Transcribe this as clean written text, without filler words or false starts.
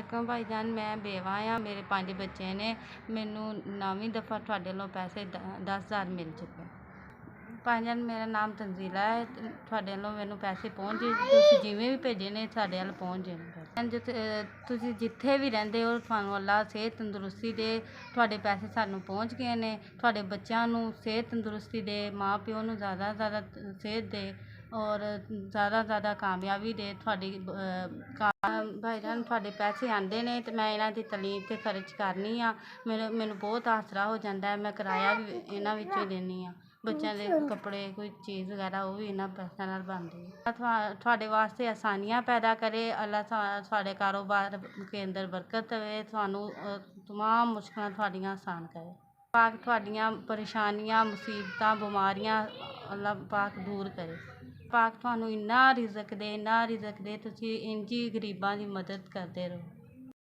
ਵਾਲੇਕੁਮ ਭਾਈਜਾਨ, मैं बेवा हाँ। मेरे 5 बच्चे ने। मैनू 9वीं दफ़ा तुहाडे लों पैसे 10,000 मिल चुके भाईजान। मेरा नाम तंजीला है। तुहाडे लों मैनू पैसे पहुँच तुसीं जिवें भी भेजे ने साडे वल पहुँच जाने। तुसीं जिथे भी रहिंदे हो तुहानूं अल्लाह सेहत तंदुरुस्ती दे। तुहाडे पैसे सानूं पहुँच गए ने। तुहाडे बच्चों नूं सेहत तंदुरुस्ती दे, माँ प्यो नूं ज़्यादा ज़्यादा सेहत दे और ज़्यादा कामयाबी दे। तुहाडी भाईजान तुहाडे पैसे आंदे ने ते मैं इन्हां दी तलीम ते खर्च करनी आ। मैनू बहुत आसरा हो जांदा है। मैं किराया भी इन्हां विचों ही दिंदी हाँ। बच्चों के कपड़े कोई चीज़ वगैरह वो भी इन्हां पैसों नाल बनदी है। तुहाडे वास्ते आसानियां पैदा करे अल्लाह। तुहाडे कारोबार के अंदर बरकत देवे। तुहानूं तमाम मुश्किलां तुहाडियां आसान करे। पाक तुहाडियां परेशानियां, मुसीबतां, बीमारियां अल्लाह पाक दूर करे। पाक तुहानूं इन्ना रिज़क दे तुसीं इंज ही गरीबां दी मदद करदे रहो।